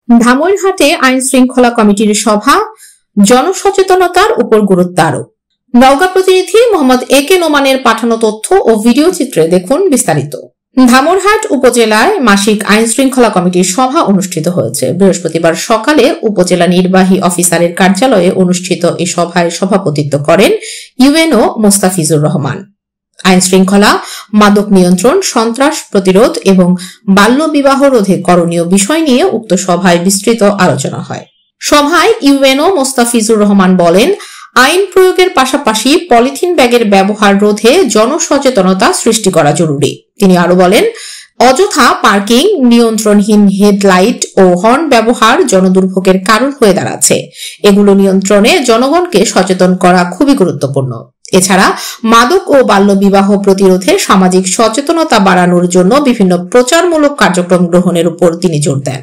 ধামইরহাটে আইন শৃঙ্খলা কমিটির সভা, জনসচেতনতার উপর গুরুত্ব আরোপ। নওগাঁ প্রতিনিধি মোহাম্মদ একে নোমানের পাঠানো তথ্য ও ভিডিও চিত্রে দেখুন বিস্তারিত। ধামইরহাট উপজেলায় মাসিক আইন শৃঙ্খলা কমিটির সভা অনুষ্ঠিত হয়েছে। বৃহস্পতিবার সকালে উপজেলা নির্বাহী অফিসারের কার্যালয়ে অনুষ্ঠিত এই সভায় সভাপতিত্ব করেন ইউএনও মোস্তাফিজুর রহমান। আইন শৃঙ্খলা, মাদক নিয়ন্ত্রণ, সন্ত্রাস প্রতিরোধ এবং বাল্য বিবাহ রোধে করণীয় বিষয় নিয়ে উক্ত সভায় বিস্তৃত আলোচনা হয়। সভায় ইউএনও মোস্তাফিজুর রহমান বলেন, আইন প্রয়োগের পাশাপাশি পলিথিন ব্যাগের ব্যবহার রোধে জনসচেতনতা সৃষ্টি করা জরুরি। তিনি আরো বলেন, অযথা পার্কিং, নিয়ন্ত্রণহীন হেডলাইট ও হর্ন ব্যবহার জনদুর্ভোগের কারণ হয়ে দাঁড়াচ্ছে। এগুলো নিয়ন্ত্রণে জনগণকে সচেতন করা খুবই গুরুত্বপূর্ণ। এছাড়া মাদক ও বাল্যবিবাহ প্রতিরোধে সামাজিক সচেতনতা বাড়ানোর জন্য বিভিন্ন প্রচারমূলক কার্যক্রম গ্রহণের উপর তিনি জোর দেন।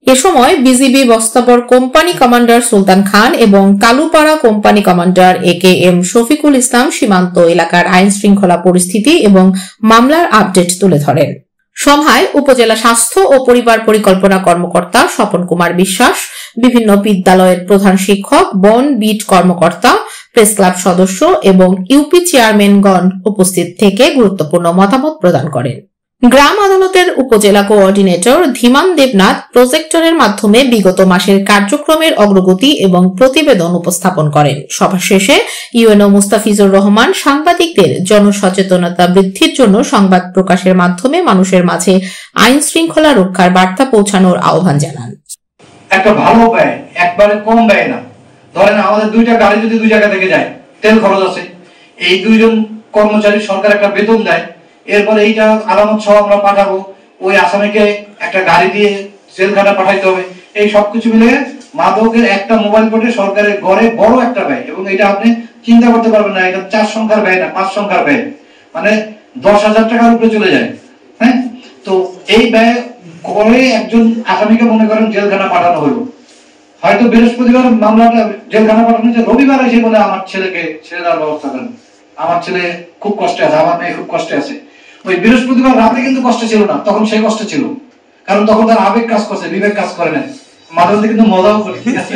এ সময় BGB Bastabar company commander Sultan Khan এবং Kalupara company commander AKM Shafikul Islam সীমান্ত এলাকার আইন শৃঙ্খলা পরিস্থিতি এবং মামলার আপডেট তুলে ধরেন। সভায় উপজেলা স্বাস্থ্য ও পরিবার পরিকল্পনা কর্মকর্তা স্বপন কুমার বিশ্বাস, বিভিন্ন বিদ্যালয়ের প্রধান শিক্ষক, বন বিট কর্মকর্তা, প্রেস ক্লাব সদস্য এবং ইউপি চেয়ারম্যানগণ উপস্থিত থেকে গুরুত্বপূর্ণ মতামত প্রদান করেন। গ্রাম আদালতের উপজেলা কোঅর্ডিনেটর ধীমান দেবনাথ প্রজেক্টরের মাধ্যমে বিগত মাসের কার্যক্রমের অগ্রগতি এবং প্রতিবেদন উপস্থাপন করেন। সভা শেষে ইউএনও মুস্তাফিজুর রহমান সাংবাদিকদের জনসচেতনতা বৃদ্ধির জন্য সংবাদ প্রকাশের মাধ্যমে মানুষের মাঝে আইন শৃঙ্খলা রক্ষার বার্তা পৌঁছানোর আহ্বান জানান। একটা ভালো ব্যয়, একবারে কম ব্যয় না। ধরেন আমাদের দুইটা গাড়ি যদি দুই জায়গা থেকে যায়, তেল খরচ আছে, এই দুইজন কর্মচারী সরকার একটা বেতন দেয়, এরপরে এইটা আলামত সহ আমরা পাঠাবো, ওই আসামিকে একটা গাড়ি দিয়ে জেলখানা পাঠাইতে হবে, এই সবকিছু মিলে মাদকের একটা মোবাইল কোর্টে সরকারের গড়ে বড় একটা ব্যয়। এবং এটা আপনি চিন্তা করতে পারবেন না, এটা 4 সংখ্যার ব্যয় না, 5 সংখ্যার ব্যয়, মানে 10,000 টাকার উপরে চলে যায়। হ্যাঁ, তো এই ব্যয় করে একজন আসামিকে মনে করেন জেলখানা পাঠানো হলো, হয়তো বৃহস্পতিবার মামলাটা জেলখানা পাঠানো হয়েছে, রবিবার এসে বলে আমার ছেলেকে ছেড়ে দেওয়ার ব্যবস্থা করেন, আমার ছেলে খুব কষ্টে আছে, আমার মেয়ে খুব কষ্টে আছে। ওই বৃহস্পতিবার রাতে কিন্তু কষ্ট ছিল না, তখন সেই কষ্ট ছিল, কারণ তখন তার আবেগ কাজ করছে, বিবেক কাজ করে না। মাঝে মধ্যে কিন্তু মজাও করে, ঠিক আছে?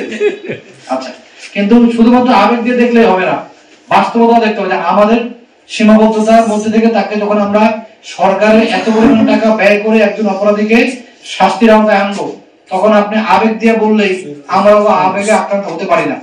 আচ্ছা, কিন্তু শুধুমাত্র আবেগ দিয়ে দেখলে হবে না, বাস্তবতা দেখতে হবে। আমাদের সীমাবদ্ধতার মধ্যে থেকে তাকে যখন আমরা সরকারের এত পরিমাণ টাকা ব্যয় করে একজন অপরাধীকে শাস্তির আওতায় আনবো, তখন আপনি আবেগ দিয়ে বললেই আমরা আবেগে আক্রান্ত হতে পারি না।